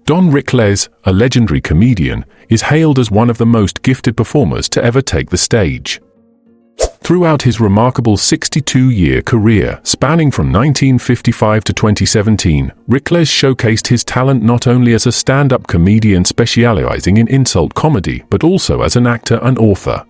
Don Rickles, a legendary comedian, is hailed as one of the most gifted performers to ever take the stage. Throughout his remarkable 62-year career, spanning from 1955 to 2017, Rickles showcased his talent not only as a stand-up comedian specializing in insult comedy, but also as an actor and author.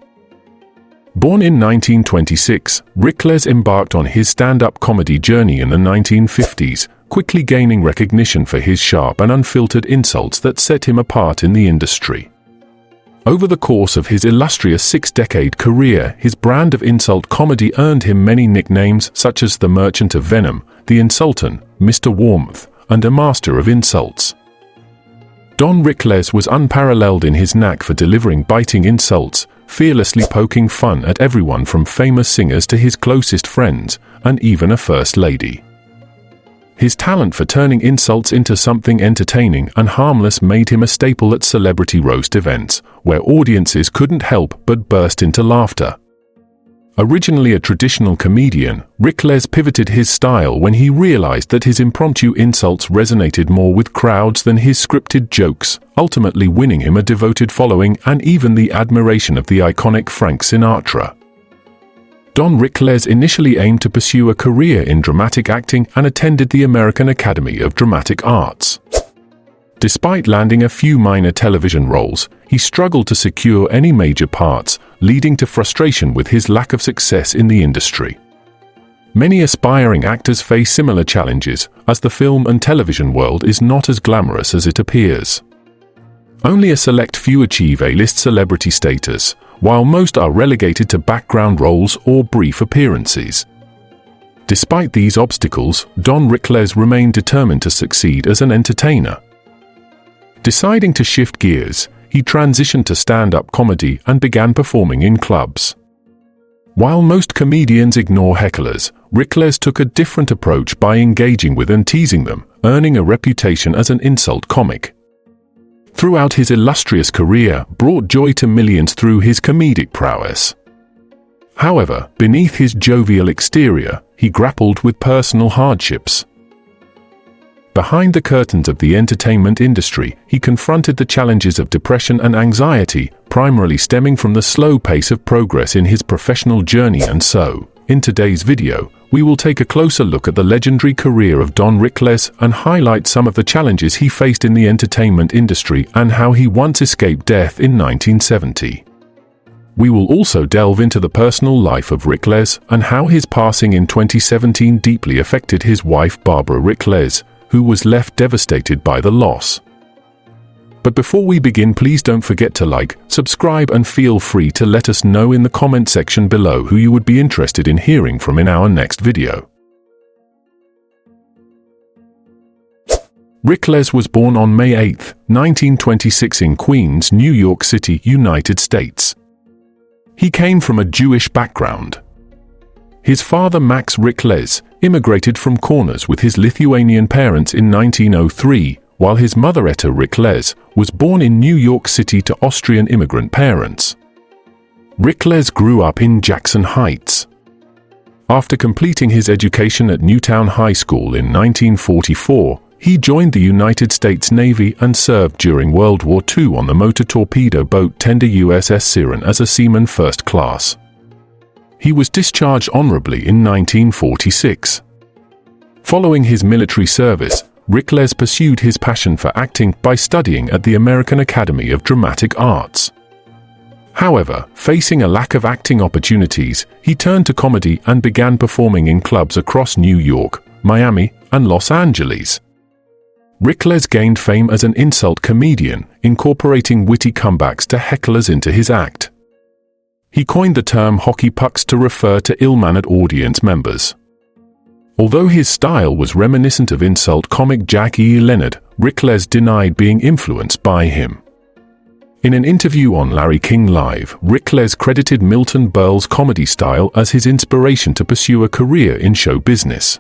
Born in 1926, Rickles embarked on his stand-up comedy journey in the 1950s, quickly gaining recognition for his sharp and unfiltered insults that set him apart in the industry. Over the course of his illustrious six-decade career, his brand of insult comedy earned him many nicknames such as the Merchant of Venom, the Insultant, Mr. Warmth, and a Master of Insults. Don Rickles was unparalleled in his knack for delivering biting insults, fearlessly poking fun at everyone from famous singers to his closest friends, and even a first lady. His talent for turning insults into something entertaining and harmless made him a staple at celebrity roast events, where audiences couldn't help but burst into laughter. Originally a traditional comedian, Rickles pivoted his style when he realized that his impromptu insults resonated more with crowds than his scripted jokes, ultimately winning him a devoted following and even the admiration of the iconic Frank Sinatra. Don Rickles initially aimed to pursue a career in dramatic acting and attended the American Academy of Dramatic Arts. Despite landing a few minor television roles, he struggled to secure any major parts, leading to frustration with his lack of success in the industry. Many aspiring actors face similar challenges, as the film and television world is not as glamorous as it appears. Only a select few achieve A-list celebrity status, while most are relegated to background roles or brief appearances. Despite these obstacles, Don Rickles remained determined to succeed as an entertainer. Deciding to shift gears, he transitioned to stand-up comedy and began performing in clubs. While most comedians ignore hecklers, Rickles took a different approach by engaging with and teasing them, earning a reputation as an insult comic. Throughout his illustrious career, brought joy to millions through his comedic prowess. However, beneath his jovial exterior, he grappled with personal hardships. Behind the curtains of the entertainment industry, he confronted the challenges of depression and anxiety, primarily stemming from the slow pace of progress in his professional journey. And so, in today's video, we will take a closer look at the legendary career of Don Rickles and highlight some of the challenges he faced in the entertainment industry and how he once escaped death in 1970. We will also delve into the personal life of Rickles and how his passing in 2017 deeply affected his wife Barbara Rickles, who was left devastated by the loss. But before we begin, please don't forget to like, subscribe, and feel free to let us know in the comment section below who you would be interested in hearing from in our next video. Rickles was born on May 8, 1926 in Queens, New York City, United States. He came from a Jewish background. His father, Max Rickles, immigrated from Kaunas with his Lithuanian parents in 1903, while his mother, Etta Rickles, was born in New York City to Austrian immigrant parents. Rickles grew up in Jackson Heights. After completing his education at Newtown High School in 1944, he joined the United States Navy and served during World War II on the motor torpedo boat tender USS Siren as a seaman first class. He was discharged honorably in 1946. Following his military service, Rickles pursued his passion for acting by studying at the American Academy of Dramatic Arts. However, facing a lack of acting opportunities, he turned to comedy and began performing in clubs across New York, Miami, and Los Angeles. Rickles gained fame as an insult comedian, incorporating witty comebacks to hecklers into his act. He coined the term hockey pucks to refer to ill-mannered audience members. Although his style was reminiscent of insult comic Jack E. Leonard, Rickles denied being influenced by him. In an interview on Larry King Live, Rickles credited Milton Berle's comedy style as his inspiration to pursue a career in show business.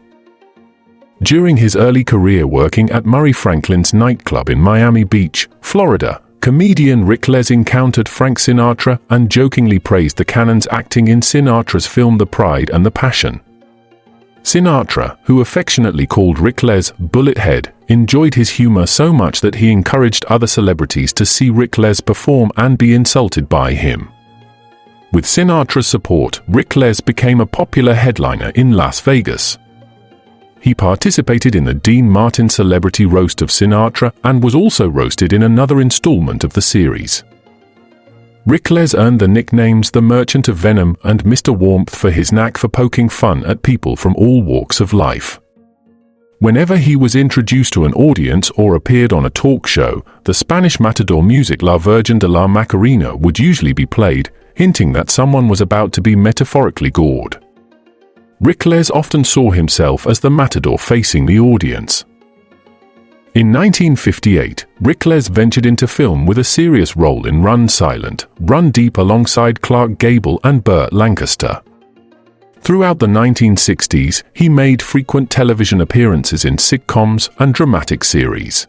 During his early career working at Murray Franklin's nightclub in Miami Beach, Florida, comedian Rickles encountered Frank Sinatra and jokingly praised the Cannon's acting in Sinatra's film The Pride and the Passion. Sinatra, who affectionately called Rickles Bullethead, enjoyed his humor so much that he encouraged other celebrities to see Rickles perform and be insulted by him. With Sinatra's support, Rickles became a popular headliner in Las Vegas. He participated in the Dean Martin Celebrity Roast of Sinatra and was also roasted in another installment of the series. Rickles earned the nicknames the Merchant of Venom and Mr. Warmth for his knack for poking fun at people from all walks of life. Whenever he was introduced to an audience or appeared on a talk show, the Spanish matador music La Virgen de la Macarena would usually be played, hinting that someone was about to be metaphorically gored. Rickles often saw himself as the matador facing the audience. In 1958, Rickles ventured into film with a serious role in Run Silent, Run Deep alongside Clark Gable and Burt Lancaster. Throughout the 1960s, he made frequent television appearances in sitcoms and dramatic series.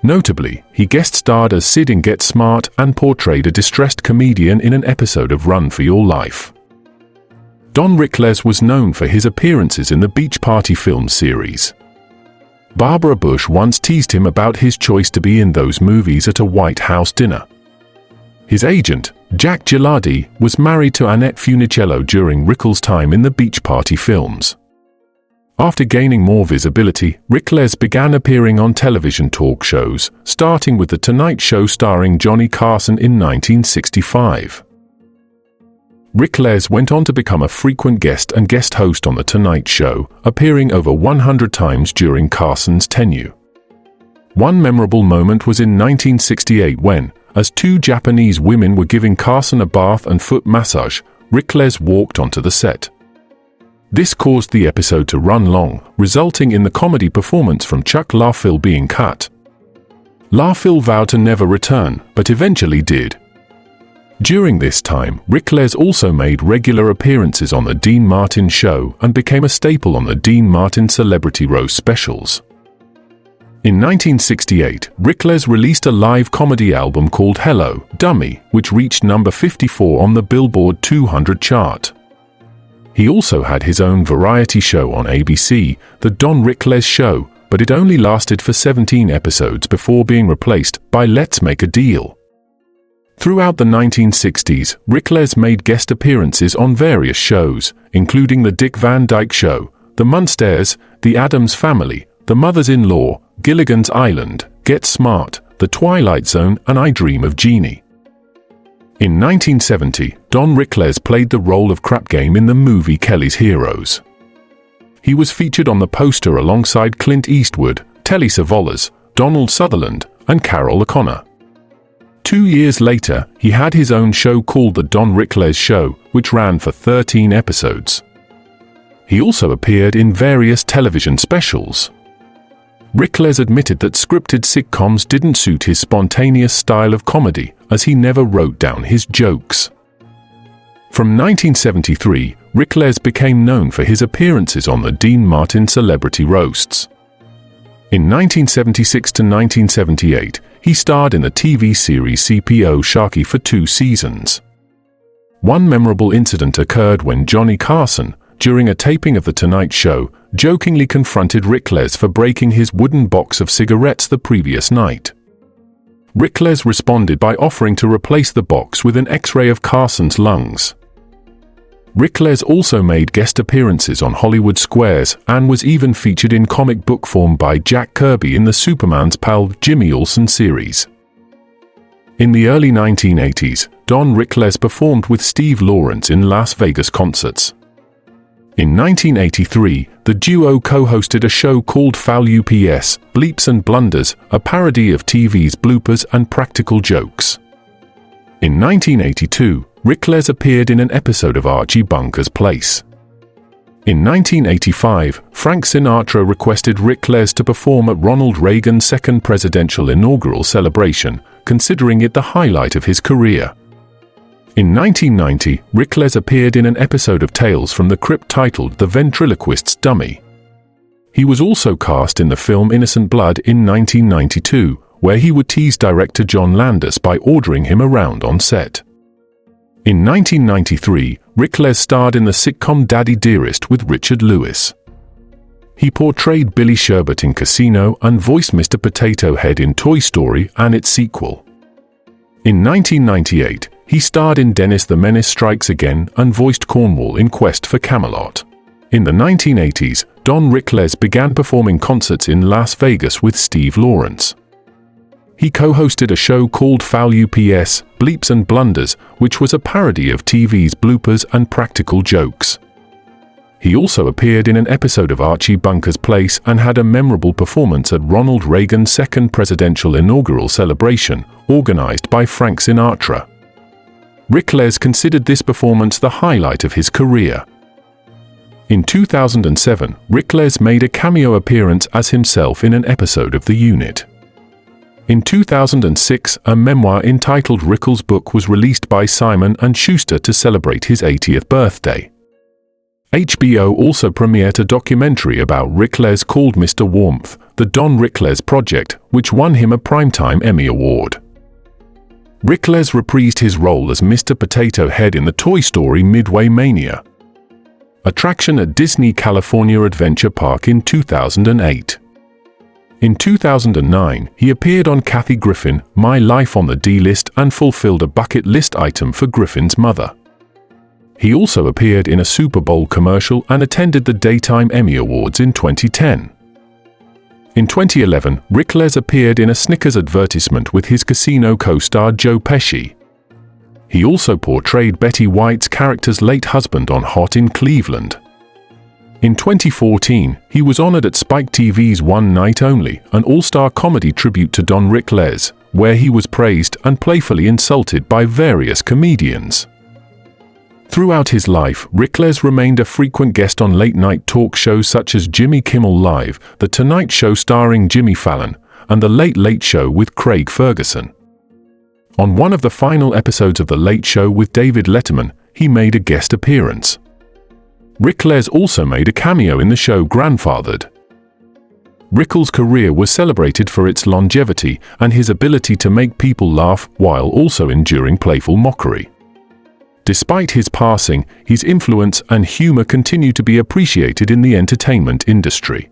Notably, he guest-starred as Sid in Get Smart and portrayed a distressed comedian in an episode of Run for Your Life. Don Rickles was known for his appearances in the Beach Party film series. Barbara Bush once teased him about his choice to be in those movies at a White House dinner. His agent, Jack Gilardi, was married to Annette Funicello during Rickles' time in the Beach Party films. After gaining more visibility, Rickles began appearing on television talk shows, starting with The Tonight Show starring Johnny Carson in 1965. Rickles went on to become a frequent guest and guest host on The Tonight Show, appearing over 100 times during Carson's tenure. One memorable moment was in 1968 when, as two Japanese women were giving Carson a bath and foot massage, Rickles walked onto the set. This caused the episode to run long, resulting in the comedy performance from Chuck LaFille being cut. LaFille vowed to never return, but eventually did. During this time, Rickles also made regular appearances on The Dean Martin Show and became a staple on the Dean Martin Celebrity Roast specials. In 1968, Rickles released a live comedy album called Hello, Dummy, which reached number 54 on the Billboard 200 chart. He also had his own variety show on ABC, The Don Rickles Show, but it only lasted for 17 episodes before being replaced by Let's Make a Deal. Throughout the 1960s, Rickles made guest appearances on various shows, including The Dick Van Dyke Show, The Munsters, The Addams Family, The Mothers-in-Law, Gilligan's Island, Get Smart, The Twilight Zone, and I Dream of Jeannie. In 1970, Don Rickles played the role of Crap Game in the movie Kelly's Heroes. He was featured on the poster alongside Clint Eastwood, Telly Savalas, Donald Sutherland, and Carol O'Connor. 2 years later, he had his own show called The Don Rickles Show, which ran for 13 episodes. He also appeared in various television specials. Rickles admitted that scripted sitcoms didn't suit his spontaneous style of comedy, as he never wrote down his jokes. From 1973, Rickles became known for his appearances on the Dean Martin Celebrity Roasts. In 1976 to 1978, he starred in the TV series CPO Sharky for 2 seasons. One memorable incident occurred when Johnny Carson, during a taping of The Tonight Show, jokingly confronted Rickles for breaking his wooden box of cigarettes the previous night. Rickles responded by offering to replace the box with an X-ray of Carson's lungs. Rickles also made guest appearances on Hollywood Squares and was even featured in comic book form by Jack Kirby in the Superman's pal Jimmy Olsen series. In the early 1980s, Don Rickles performed with Steve Lawrence in Las Vegas concerts. In 1983, the duo co-hosted a show called Foul UPS, Bleeps and Blunders, a parody of TV's bloopers and practical jokes. In 1982, Rickles appeared in an episode of Archie Bunker's Place. In 1985, Frank Sinatra requested Rickles to perform at Ronald Reagan's second presidential inaugural celebration, considering it the highlight of his career. In 1990, Rickles appeared in an episode of Tales from the Crypt titled The Ventriloquist's Dummy. He was also cast in the film Innocent Blood in 1992, where he would tease director John Landis by ordering him around on set. In 1993, Rickles starred in the sitcom Daddy Dearest with Richard Lewis. He portrayed Billy Sherbert in Casino and voiced Mr. Potato Head in Toy Story and its sequel. In 1998, he starred in Dennis the Menace Strikes Again and voiced Cornwall in Quest for Camelot. In the 1980s, Don Rickles began performing concerts in Las Vegas with Steve Lawrence. He co-hosted a show called Foul UPS, Bleeps and Blunders, which was a parody of TV's bloopers and practical jokes. He also appeared in an episode of Archie Bunker's Place and had a memorable performance at Ronald Reagan's second presidential inaugural celebration, organized by Frank Sinatra. Rickles considered this performance the highlight of his career. In 2007, Rickles made a cameo appearance as himself in an episode of The Unit. In 2006, a memoir entitled Rickles' Book was released by Simon & Schuster to celebrate his 80th birthday. HBO also premiered a documentary about Rickles called Mr. Warmth, The Don Rickles Project, which won him a Primetime Emmy Award. Rickles reprised his role as Mr. Potato Head in the Toy Story Midway Mania attraction at Disney California Adventure Park in 2008. In 2009, he appeared on Kathy Griffin, My Life on the D-List, and fulfilled a bucket list item for Griffin's mother. He also appeared in a Super Bowl commercial and attended the Daytime Emmy Awards in 2010. In 2011, Rickles appeared in a Snickers advertisement with his Casino co-star Joe Pesci. He also portrayed Betty White's character's late husband on Hot in Cleveland. In 2014, he was honored at Spike TV's One Night Only, an all-star comedy tribute to Don Rickles, where he was praised and playfully insulted by various comedians. Throughout his life, Rickles remained a frequent guest on late-night talk shows such as Jimmy Kimmel Live, The Tonight Show starring Jimmy Fallon, and The Late Late Show with Craig Ferguson. On one of the final episodes of The Late Show with David Letterman, he made a guest appearance. Rickles also made a cameo in the show Grandfathered. Rickles' career was celebrated for its longevity and his ability to make people laugh while also enduring playful mockery. Despite his passing, his influence and humor continue to be appreciated in the entertainment industry.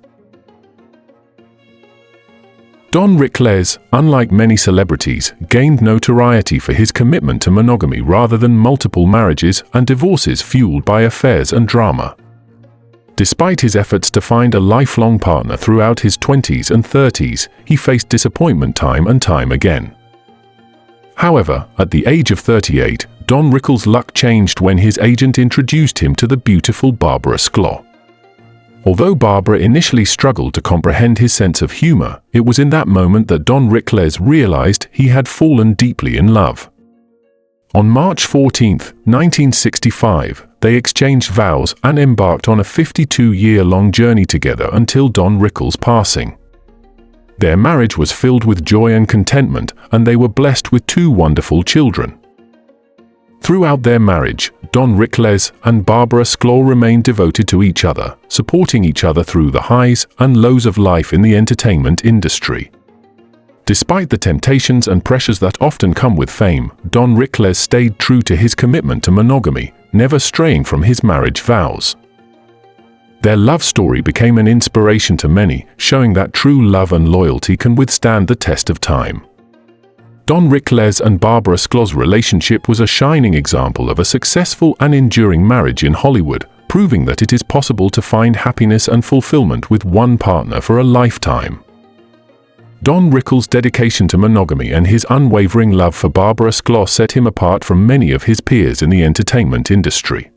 Don Rickles, unlike many celebrities, gained notoriety for his commitment to monogamy rather than multiple marriages and divorces fueled by affairs and drama. Despite his efforts to find a lifelong partner throughout his 20s and 30s, he faced disappointment time and time again. However, at the age of 38, Don Rickles' luck changed when his agent introduced him to the beautiful Barbara Rickles. Although Barbara initially struggled to comprehend his sense of humor, it was in that moment that Don Rickles realized he had fallen deeply in love. On March 14, 1965, they exchanged vows and embarked on a 52-year-long journey together until Don Rickles' passing. Their marriage was filled with joy and contentment, and they were blessed with 2 wonderful children. Throughout their marriage, Don Rickles and Barbara Rickles remained devoted to each other, supporting each other through the highs and lows of life in the entertainment industry. Despite the temptations and pressures that often come with fame, Don Rickles stayed true to his commitment to monogamy, never straying from his marriage vows. Their love story became an inspiration to many, showing that true love and loyalty can withstand the test of time. Don Rickles and Barbara Rickles' relationship was a shining example of a successful and enduring marriage in Hollywood, proving that it is possible to find happiness and fulfillment with one partner for a lifetime. Don Rickles' dedication to monogamy and his unwavering love for Barbara Rickles set him apart from many of his peers in the entertainment industry.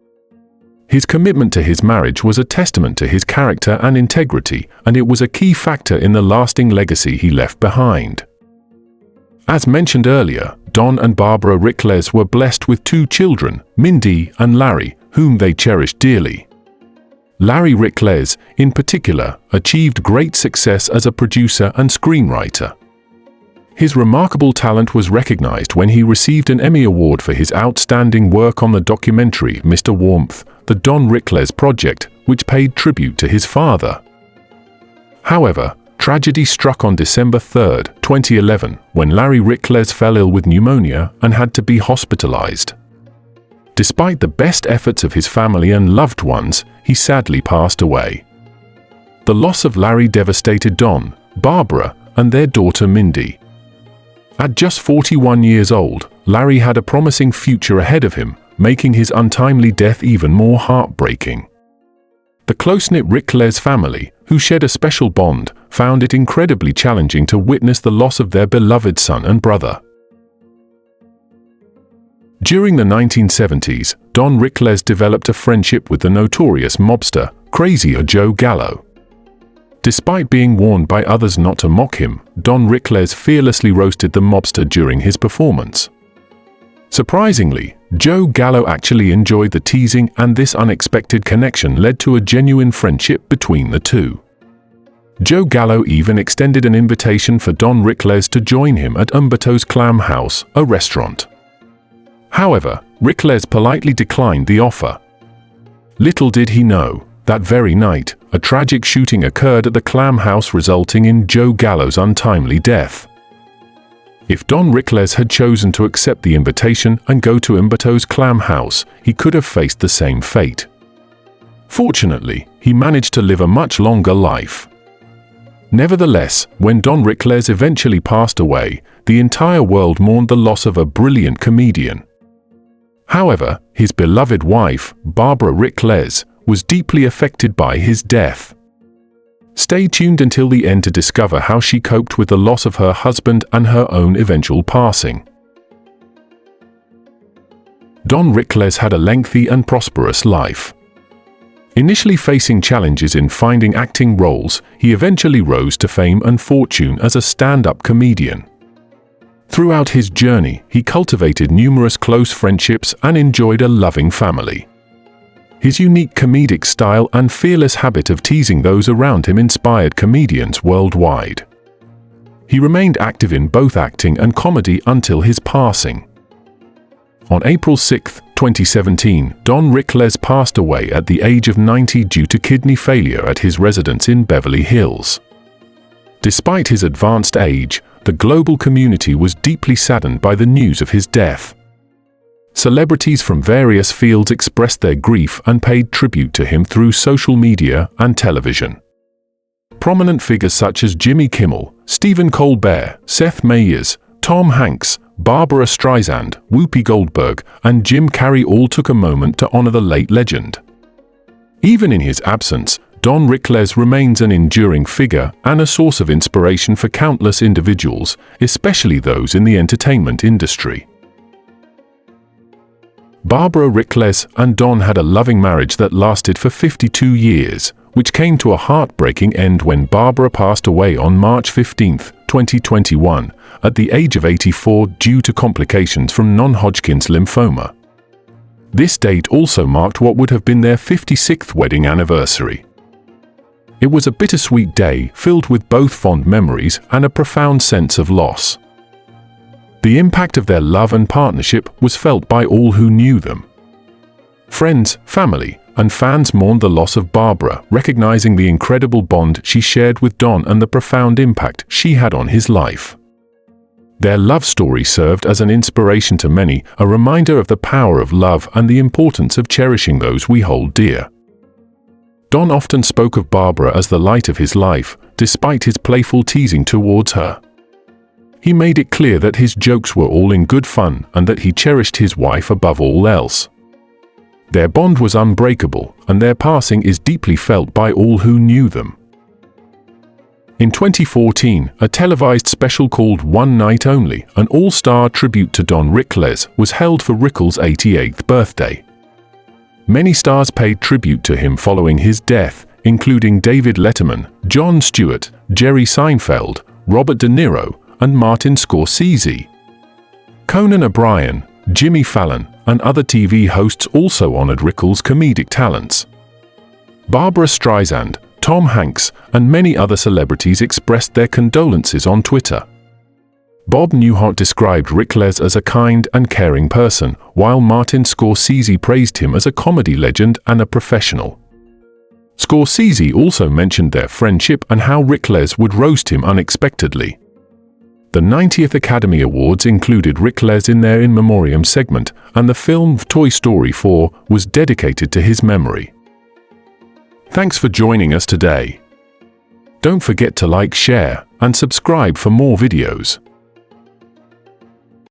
His commitment to his marriage was a testament to his character and integrity, and it was a key factor in the lasting legacy he left behind. As mentioned earlier, Don and Barbara Rickles were blessed with 2 children, Mindy and Larry, whom they cherished dearly. Larry Rickles, in particular, achieved great success as a producer and screenwriter. His remarkable talent was recognized when he received an Emmy Award for his outstanding work on the documentary Mr. Warmth, The Don Rickles Project, which paid tribute to his father. However, tragedy struck on December 3, 2011, when Larry Rickles fell ill with pneumonia and had to be hospitalized. Despite the best efforts of his family and loved ones, he sadly passed away. The loss of Larry devastated Don, Barbara, and their daughter Mindy. At just 41 years old, Larry had a promising future ahead of him, making his untimely death even more heartbreaking. The close-knit Rickles family, who shared a special bond, found it incredibly challenging to witness the loss of their beloved son and brother. During the 1970s, Don Rickles developed a friendship with the notorious mobster, Crazy Joe Gallo. Despite being warned by others not to mock him, Don Rickles fearlessly roasted the mobster during his performance. Surprisingly, Joe Gallo actually enjoyed the teasing, and this unexpected connection led to a genuine friendship between the two. Joe Gallo even extended an invitation for Don Rickles to join him at Umberto's Clam House, a restaurant. However, Rickles politely declined the offer. Little did he know, that very night, a tragic shooting occurred at the Clam House, resulting in Joe Gallo's untimely death. If Don Rickles had chosen to accept the invitation and go to Umberto's Clam House, he could have faced the same fate. Fortunately, he managed to live a much longer life. Nevertheless, when Don Rickles eventually passed away, the entire world mourned the loss of a brilliant comedian. However, his beloved wife, Barbara Rickles, was deeply affected by his death. Stay tuned until the end to discover how she coped with the loss of her husband and her own eventual passing. Don Rickles had a lengthy and prosperous life. Initially facing challenges in finding acting roles, he eventually rose to fame and fortune as a stand-up comedian. Throughout his journey, he cultivated numerous close friendships and enjoyed a loving family. His unique comedic style and fearless habit of teasing those around him inspired comedians worldwide. He remained active in both acting and comedy until his passing. On April 6, 2017, Don Rickles passed away at the age of 90 due to kidney failure at his residence in Beverly Hills. Despite his advanced age, the global community was deeply saddened by the news of his death. Celebrities from various fields expressed their grief and paid tribute to him through social media and television. Prominent figures such as Jimmy Kimmel, Stephen Colbert, Seth Meyers, Tom Hanks, Barbara Streisand, Whoopi Goldberg, and Jim Carrey all took a moment to honor the late legend. Even in his absence, Don Rickles remains an enduring figure and a source of inspiration for countless individuals, especially those in the entertainment industry. Barbara Rickles and Don had a loving marriage that lasted for 52 years, which came to a heartbreaking end when Barbara passed away on March 15, 2021, at the age of 84 due to complications from non-Hodgkin's lymphoma. This date also marked what would have been their 56th wedding anniversary. It was a bittersweet day filled with both fond memories and a profound sense of loss. The impact of their love and partnership was felt by all who knew them. Friends, family, and fans mourned the loss of Barbara, recognizing the incredible bond she shared with Don and the profound impact she had on his life. Their love story served as an inspiration to many, a reminder of the power of love and the importance of cherishing those we hold dear. Don often spoke of Barbara as the light of his life, despite his playful teasing towards her. He made it clear that his jokes were all in good fun and that he cherished his wife above all else. Their bond was unbreakable, and their passing is deeply felt by all who knew them. In 2014, a televised special called One Night Only, an all-star tribute to Don Rickles, was held for Rickles' 88th birthday. Many stars paid tribute to him following his death, including David Letterman, Jon Stewart, Jerry Seinfeld, Robert De Niro, and Martin Scorsese. Conan O'Brien, Jimmy Fallon, and other TV hosts also honored Rickles' comedic talents. Barbara Streisand, Tom Hanks, and many other celebrities expressed their condolences on Twitter. Bob Newhart described Rickles as a kind and caring person, while Martin Scorsese praised him as a comedy legend and a professional. Scorsese also mentioned their friendship and how Rickles would roast him unexpectedly. The 90th Academy Awards included Rickles in their In Memoriam segment, and the film Toy Story 4 was dedicated to his memory. Thanks for joining us today. Don't forget to like, share, and subscribe for more videos.